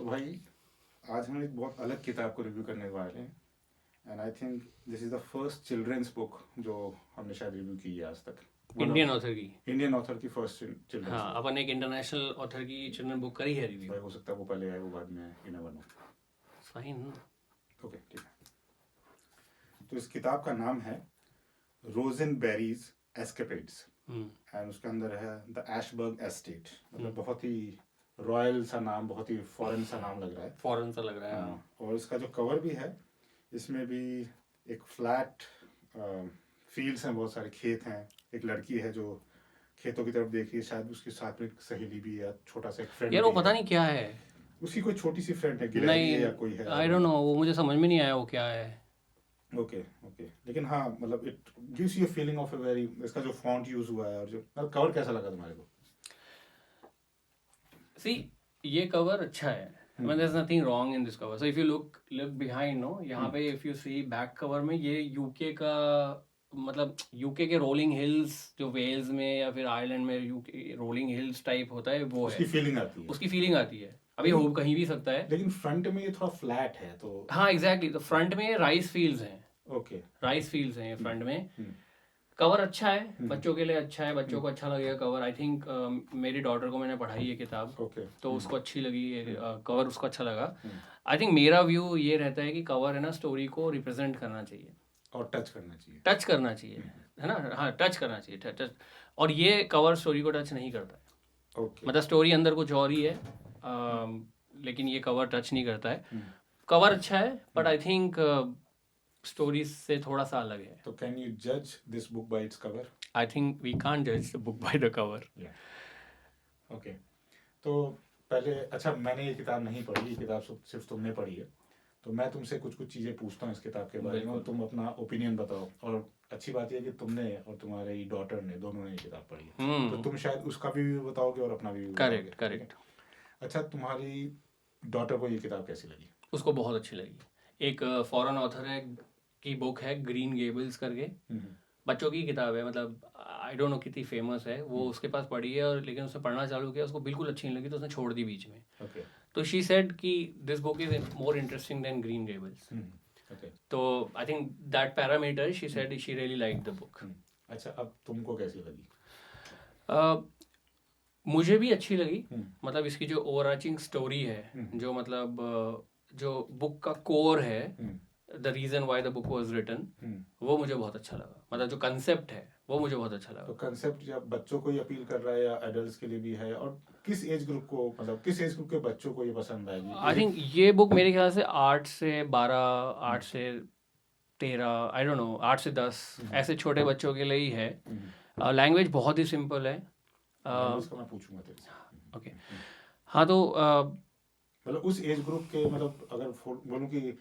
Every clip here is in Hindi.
भाई आज हम एक बहुत अलग किताब को रिव्यू करने वाले हैं and I think this is the first children's book जो हमने शायद रिव्यू की है आज तक। इंडियन ऑथर की। इंडियन ऑथर की फर्स्ट चिल्ड्रंस हाँ, बुक। अपन एक इंटरनेशनल ऑथर की चिल्ड्रन बुक करी है रिव्यू। भाई हो सकता है वो पहले आए वो बाद में आए, you never know. Fine. Okay ठीक है। तो इस किताब का नाम है रोज़नबेरीज एस्केपेड्स एंड उसके अंदर है द एशबर्ग एस्टेट। मतलब बहुत ही रॉयल सा नाम, बहुत ही फॉरेन सा नाम लग रहा है। फॉरेन सा लग रहा है। हाँ, और इसका जो कवर भी है इसमें भी एक फ्लैट फील्ड्स हैं, बहुत सारे खेत हैं, एक लड़की है जो खेतों की तरफ देख रही है, शायद उसके साथ में एक सहेली भी है, छोटा सा एक फ्रेंड यार वो भी पता है। नहीं क्या है। उसकी कोई छोटी सी फ्रेंड है, गिलहरी नहीं, है या कोई है। आई डोंट नो, वो मुझे समझ में नहीं आया वो क्या है। ओके ओके, लेकिन हाँ मतलब it gives you feeling of a very, इसका जो फॉन्ट यूज हुआ है और जो कवर कैसा लगा तुम्हारे को? सी, ये कवर अच्छा है। I mean, there's nothing wrong in this cover. So if you look behind, no, यहाँ पे if you see back cover में ये यूके का, मतलब यूके के रोलिंग हिल्स जो वेल्स में या फिर आयरलैंड में यूके रोलिंग हिल्स टाइप होता है वो उसकी है। फीलिंग आती है। उसकी फीलिंग आती है। अभी हो कहीं भी सकता है, लेकिन फ्रंट में ये थोड़ा फ्लैट है तो। हाँ एग्जैक्टली। तो फ्रंट में राइस फील्ड्स हैं। ओके, राइस फील्ड्स हैं फ्रंट में। कवर अच्छा है, बच्चों के लिए अच्छा है, बच्चों को अच्छा लगेगा कवर। आई थिंक मेरी डॉटर को मैंने पढ़ाई है किताब, तो उसको अच्छी लगी कवर, उसको अच्छा लगा। आई थिंक मेरा व्यू ये रहता है कि कवर है ना, स्टोरी को रिप्रेजेंट करना चाहिए और टच करना चाहिए। टच करना चाहिए, है ना। हाँ, टच करना चाहिए, टच। और ये कवर स्टोरी को टच नहीं करता है। मतलब स्टोरी अंदर कुछ और ही है, लेकिन ये कवर टच नहीं करता है। कवर अच्छा है बट आई थिंक स्टोरी से थोड़ा सा अलग है। तो कैन यू जज this book by its cover? I think we can't जज the book by the cover. Okay, तो पहले अच्छा, मैंने ये किताब नहीं पढ़ी, ये किताब सिर्फ तुमने पढ़ी है, तो मैं तुमसे कुछ कुछ चीज़ें पूछता हूँ इस किताब के बारे में और तुम अपना ओपिनियन बताओ। और अच्छी बात यह है कि तुमने और तुम्हारी डॉटर ने दोनों ने ये किताब पढ़ी है, तो तुम शायद उसका भी रिव्यू बताओगे और अपना भी रिव्यू बताओगे। Correct correct. अच्छा, तुम्हारी डॉटर को ये किताब कैसी लगी? उसको बहुत अच्छी लगी। एक फॉरेन ऑथर है की बुक है, ग्रीन गेबल्स करके, बच्चों की किताब है। मतलब आई डोंट नो कितनी फेमस है वो, उसके पास पढ़ी है और लेकिन उसने पढ़ना चालू किया, उसको बिल्कुल अच्छी नहीं लगी तो उसने छोड़ दी बीच में। तो शी सेड कि this book is more interesting than Green Gables. तो I think that parameter she said she really like the book. अच्छा, अब तुमको कैसी लगी? मुझे भी अच्छी लगी। मतलब इसकी जो ओवरआर्चिंग स्टोरी है, जो मतलब जो बुक का कोर है, the reason why the book was written, वो मुझे बहुत अच्छा लगा। मतलब जो कंसेप्ट है वो मुझे बहुत अच्छा लगा। तो कंसेप्ट या बच्चों को ही अपील कर रहा है या एडल्ट्स के लिए भी है, और किस एज ग्रुप को, मतलब किस एज ग्रुप के बच्चों को ये पसंद आएगी? आई थिंक ये बुक मेरे ख्याल से 8 से 12, 8 से 13, आई डोंट नो, 8 से 10 ऐसे छोटे बच्चों के लिए ही है। लैंग्वेज बहुत ही सिंपल है। इसका मैं पूछूंगा तेरे से। ओके, हाँ तो मतलब उस एज ग्रुप के, मतलब अगर बोलूं कि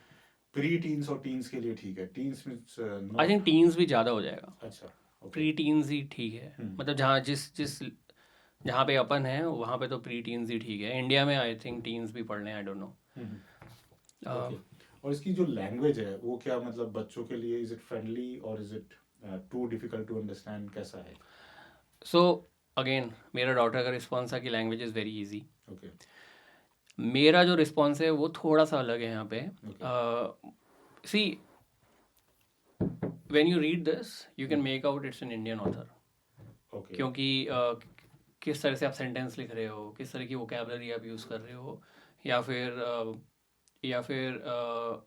प्री टीन्स और टीन्स के लिए ठीक है, टीन्स में आई थिंक टीन्स भी ज़्यादा हो जाएगा। अच्छा, प्री टीन्स ही ठीक है। मतलब जहाँ जिस जहाँ पे अपन है वहाँ पे तो प्री टीन्स ही ठीक है। इंडिया में आई थिंक टीन्स भी पढ़ लें, आई डोंट नो। और इसकी जो लैंग्वेज है वो क्या, मतलब बच्चों के लिए इज इट फ्रेंडली और is it too difficult to understand, कैसा है? सो अगेन मेरा डॉटर का रिस्पॉन्स था कि language is very easy. Okay, मेरा जो रिस्पॉन्स है वो थोड़ा सा अलग है यहाँ पे। See, when you read this you can make out it's an Indian author. क्योंकि किस तरह से आप सेंटेंस लिख रहे हो, किस तरह की वोकैबलरी आप यूज़ कर रहे हो, या फिर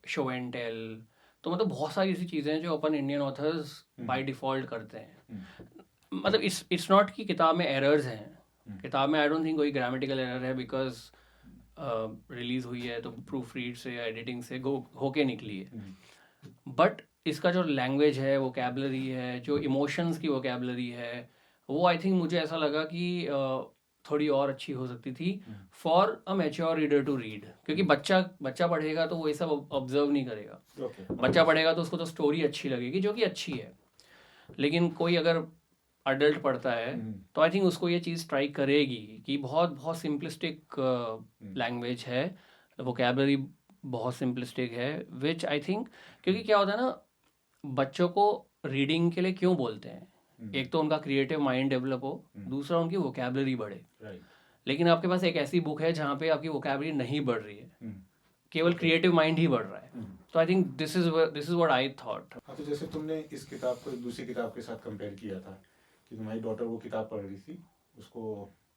शो एंड टेल। तो मतलब बहुत सारी ऐसी चीज़ें हैं जो अपन इंडियन ऑथर्स बाय डिफ़ॉल्ट करते हैं। मतलब इट्स नॉट कि किताब में एरर्स हैं। किताब में आई डोंट थिंक कोई ग्रामेटिकल एरर है, बिकॉज रिलीज़ हुई है तो प्रूफ रीड से या एडिटिंग से होके निकली है। बट इसका जो लैंग्वेज है, वोकैबलरी है, जो इमोशंस की वोकैबलरी है, वो आई थिंक मुझे ऐसा लगा कि थोड़ी और अच्छी हो सकती थी for a mature reader to read. क्योंकि बच्चा पढ़ेगा तो वो ये सब ऑब्जर्व नहीं करेगा। बच्चा पढ़ेगा तो उसको तो स्टोरी अच्छी लगेगी, जो कि अच्छी है। लेकिन कोई अगर अडल्ट पढ़ता है तो आई थिंक उसको ये चीज़ ट्राई करेगी कि बहुत बहुत सिंपलिस्टिक लैंग्वेज है, वोकैबलरी बहुत सिंपलिस्टिक है, विच आई थिंक, क्योंकि क्या होता है ना, बच्चों को रीडिंग के लिए क्यों बोलते हैं? एक तो उनका क्रिएटिव माइंड डेवलप हो, दूसरा उनकी वोकैबलरी बढ़े। लेकिन आपके पास एक ऐसी बुक है जहाँ पे आपकी वोकैबुलरी नहीं बढ़ रही है, केवल क्रिएटिव माइंड ही बढ़ रहा है। तो I think this is what I thought. हाँ, तो जैसे तुमने इस किताब को एक दूसरी किताब के साथ कंपेयर किया था कि तुम्हारी डॉटर वो किताब पढ़ रही थी, उसको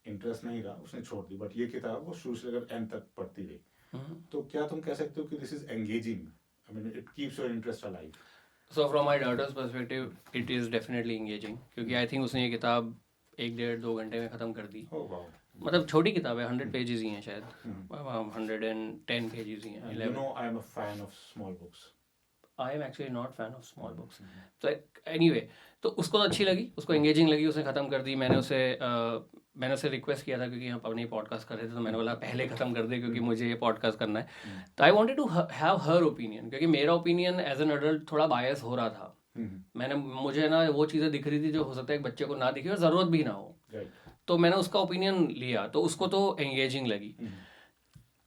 इंटरेस्ट नहीं रहा, उसने छोड़ दी, बट ये किताब वो शुरू से लेकर एंड तक पढ़ती रही। तो क्या तुम कह सकते हो कि this is engaging, I mean it keeps your interest alive? So from my daughter's perspective it is definitely engaging, क्योंकि आई थिंक उसने ये किताब 1-1.5-2 घंटे में ख़त्म कर दी। Oh wow. मतलब छोटी किताब है, 100 पेजेस ही हैं शायद, 110 पेजेस ही हैं। You know, I am a fan of small books. I am actually not fan of small books. So anyway, तो उसको तो अच्छी लगी, उसको एंगेजिंग लगी, उसने ख़त्म कर दी। मैंने उसे रिक्वेस्ट किया था, क्योंकि हम अपने पॉडकास्ट कर रहे थे, तो मैंने बोला पहले ख़त्म कर दे क्योंकि मुझे ये पॉडकास्ट करना है। तो I wanted to have her opinion, क्योंकि मेरा ओपिनियन एज एन अडल्ट थोड़ा बायस हो रहा था। मुझे ना वो चीज़ें दिख रही थी जो हो सकता है एक बच्चे को ना दिखे और ज़रूरत भी ना हो। तो मैंने उसका ओपिनियन लिया, तो उसको तो एंगेजिंग लगी।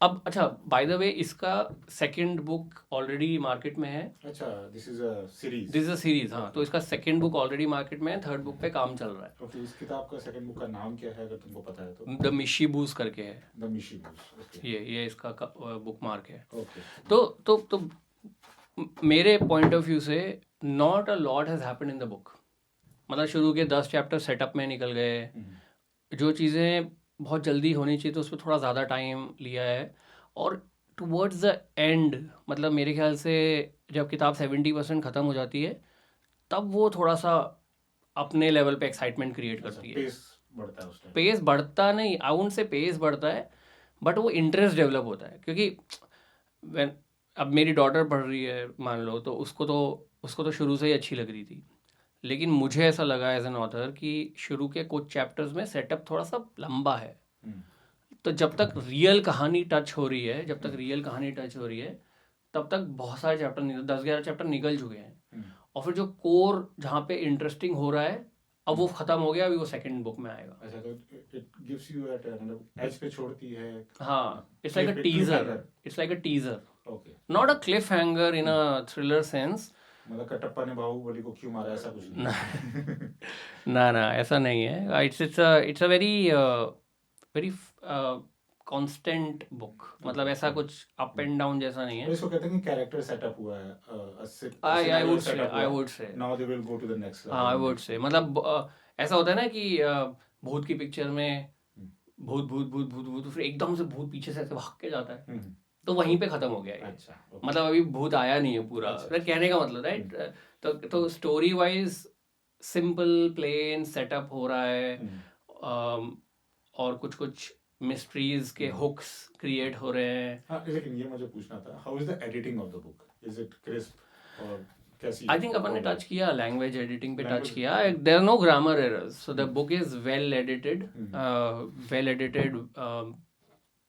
अब अच्छा, बाय द वे, इसका सेकंड बुक ऑलरेडी मार्केट में है। अच्छा, this is a series. This is a series, हाँ। तो इसका सेकंड बुक ऑलरेडी मार्केट में है, थर्ड बुक पे काम चल रहा है। ओके, इस किताब का सेकंड बुक का नाम क्या है, अगर तुमको पता है तो? द मिशीबूस करके है। The mischievous, okay. ये इसका बुक मार्क है। ओके। तो मेरे पॉइंट ऑफ व्यू से not a lot has happened in the book. मतलब शुरू के 10 चैप्टर सेटअप में निकल गए, जो चीज़ें बहुत जल्दी होनी चाहिए तो उस पर थोड़ा ज़्यादा टाइम लिया है। और टुवर्ड्स द एंड, मतलब मेरे ख्याल से जब किताब 70% ख़त्म हो जाती है, तब वो थोड़ा सा अपने लेवल पे एक्साइटमेंट क्रिएट करती है। पेस बढ़ता है उस टाइम? पेस बढ़ता नहीं, आई वुडंट से पेस बढ़ता है, बट वो इंटरेस्ट डेवलप होता है। क्योंकि अब मेरी डॉटर पढ़ रही है मान लो, तो उसको तो शुरू से ही अच्छी लग रही थी, लेकिन मुझे ऐसा लगा एज एन ऑथर कि शुरू के कुछ चैप्टर्स में सेटअप थोड़ा सा लंबा है। तो जब तक रियल कहानी टच हो रही है, तब तक बहुत सारे चैप्टर 10-11 चैप्टर निकल चुके हैं। और फिर जो कोर जहाँ पे इंटरेस्टिंग हो रहा है, अब वो खत्म हो गया, अभी वो सेकंड बुक में आएगा। अच्छा, तो इट गिव्स यू एट मतलब एज पे छोड़ती है। हाँ, it's like a teaser, okay, not a cliff hanger in a thriller sense. मतलब कटप्पा ने बाहुबली को क्यों मारा, ऐसा कुछ नहीं? ना ऐसा नहीं है। It's a very constant book, मतलब ऐसा कुछ अप एंड डाउन जैसा नहीं है। इसको कहते हैं कि कैरेक्टर सेटअप हुआ है। I would say now they will go to the next level. हाँ, आई वुड से, मतलब ऐसा होता है ना कि भूत की पिक्चर में भूत, फिर एकदम से भूत पीछे से ऐसे भाग के जाता है, तो वहीं पे खत्म हो गया ये। अच्छा, मतलब अभी भूत आया नहीं है पूरा। अच्छा, कहने का मतलब, राइट? तो story wise simple plain setup हो रहा है, और कुछ मिस्ट्रीज के हुक्स क्रिएट हो रहे हैं। हाँ, लेकिन ये मुझे पूछना था, how is the editing of the book? Is it crisp और कैसी? आई थिंक अपन ने टच किया, लैंग्वेज एडिटिंग पे टच किया। There are no grammar errors, so the book is well edited.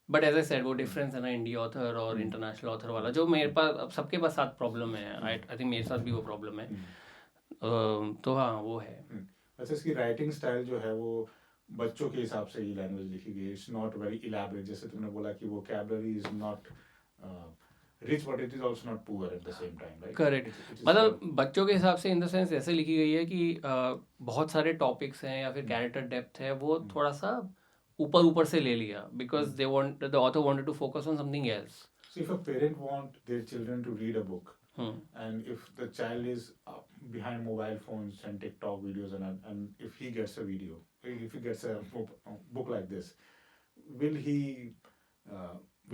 But as I said, वो डिफरेंस है ना इंडिया ऑथर और इंटरनेशनल ऑथर वाला, जो मेरे पास सबके पास साथ प्रॉब्लम है। आई थिंक मेरे साथ भी वो प्रॉब्लम है। तो हाँ, वो है। वैसे इसकी राइटिंग स्टाइल जो है वो बच्चों के हिसाब से ही लैंग्वेज लिखी गई है। इट्स नॉट वेरी इलैबोरेट, जैसे तुमने बोला कि वो vocabulary is not rich but it is also not poor at the same time, right? Correct. मतलब बच्चों के हिसाब से इन द सेंस ऐसे लिखी गई है कि बहुत सारे टॉपिक्स हैं या फिर कैरेक्टर डेप्थ है, वो थोड़ा सा ऊपर से ले लिया, because the author wanted to focus on something else. So if a parent want their children to read a book, and if the child is behind mobile phones and TikTok videos, and if he gets a video, if he gets a book like this, will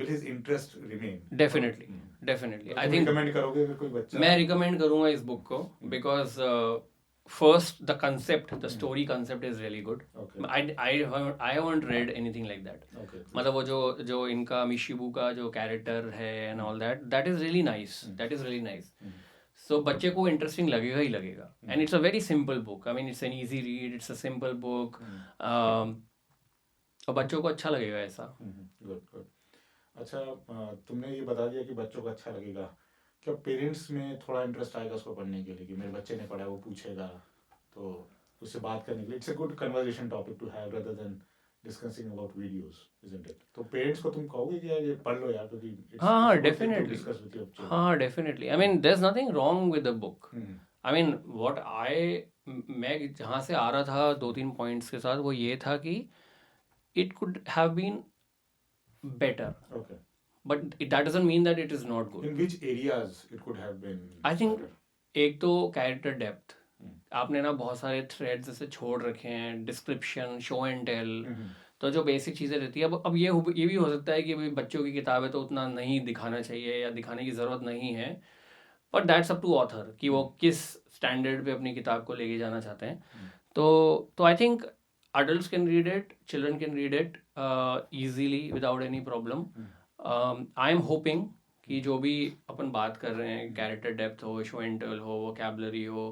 his interest remain? Definitely. I think recommend करोगे अगर कोई बच्चा? मैं recommend करूँगा इस बुक को, because first the concept, the story concept is really good. Okay. I haven't read anything like that. Okay. मतलब वो जो इनका मिशीबू का जो कैरेक्टर है and all that is really nice. That is really nice. So बच्चे को इंटरेस्टिंग लगेगा ही लगेगा. And it's a very simple book. I mean, it's an easy read. It's a simple book. और बच्चों को अच्छा लगेगा ऐसा. Good. अच्छा, तुमने ये बता दिया कि बच्चों को अच्छा लगेगा, क्या पेरेंट्स में थोड़ा इंटरेस्ट आएगा उसको पढ़ने के लिए कि मेरे बच्चे ने पढ़ा है, वो पूछेगा, तो उससे बात करने के लिए it's a good conversation topic to have rather than discussing about videos, isn't it? तो पेरेंट्स को तुम कहोगे कि यार ये पढ़ लो यार, क्योंकि हाँ, definitely. I mean there is nothing wrong with the book. I mean मैं जहाँ से आ रहा था 2-3 पॉइंट्स के साथ, वो ये था कि it could have been better, Okay. but that doesn't mean that it is not good. In which areas it could have been I think better? एक तो कैरेक्टर डेप्थ, आपने ना बहुत सारे थ्रेड्स ऐसे छोड़ रखे हैं, डिस्क्रिप्शन, शो एंड टेल, तो जो बेसिक चीज़ें रहती है, अब ये भी हो सकता है कि भाई बच्चों की किताब है तो उतना नहीं दिखाना चाहिए या दिखाने की ज़रूरत नहीं है, but that's up to author कि वो किस स्टैंडर्ड पे अपनी किताब को लेके जाना चाहते हैं. तो I think adults can read it, children can read it easily without any problem. I am hoping कि जो भी अपन बात कर रहे हैं, कैरेक्टर डेप्थ हो, शो एंड टेल हो, वोकैबुलरी हो,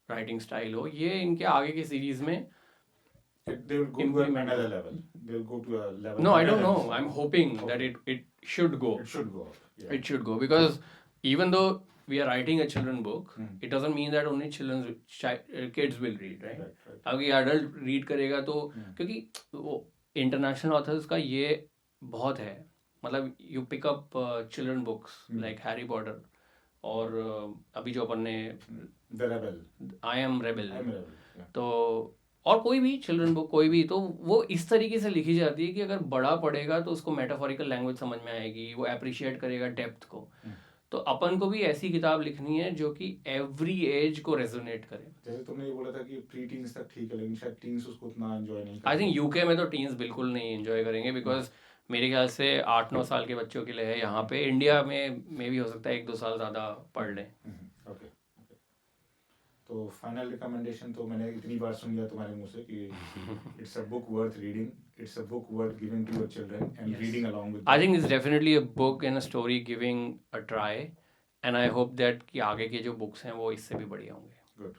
राइटिंग स्टाइल हो, ये इनके आगे की सीरीज में they will go to another level. They will go to a level. No, I don't know. I'm hoping that it should go. It should go. Yeah. It should go because even though we are writing a children book, it doesn't mean that only kids will read, right? अगर adult read करेगा तो क्योंकि वो international authors का ये बहुत है, मतलब you pick up children books like Harry Potter और अभी जो अपन ने The Rebel. I am Rebel. Yeah. तो और कोई भी चिल्ड्रन बुक कोई भी, तो वो इस तरीके से लिखी जाती है कि अगर बड़ा पढ़ेगा तो उसको मेटाफोरिकल लैंग्वेज समझ में आएगी, वो अप्रिशिएट करेगा डेप्थ को. तो अपन को भी ऐसी किताब लिखनी है जो कि एवरी एज को रेजोनेट करे. जैसे तुमने ये बोला था कि प्री टीन्स तक ठीक है, लेकिन शायद टीन्स उसको उतना एंजॉय नहीं करते. आई थिंक यूके में तो टीन्स बिल्कुल नहीं एंजॉय करेंगे, बिकॉज मेरे ख्याल से 8-9 साल के बच्चों के लिए है. यहाँ पे इंडिया में भी हो सकता है 1-2 साल ज़्यादा पढ़ लें. ओके. तो फाइनल रिकमेंडेशन तो मैंने इतनी बार सुन लिया तुम्हारे मुंह से कि it's a book worth reading, it's a book worth giving to your children and reading along with. I think it's definitely a book and a story giving a try, and I hope that कि आगे के जो बुक्स हैं वो इससे भी बढ़िया होंगे. गुड.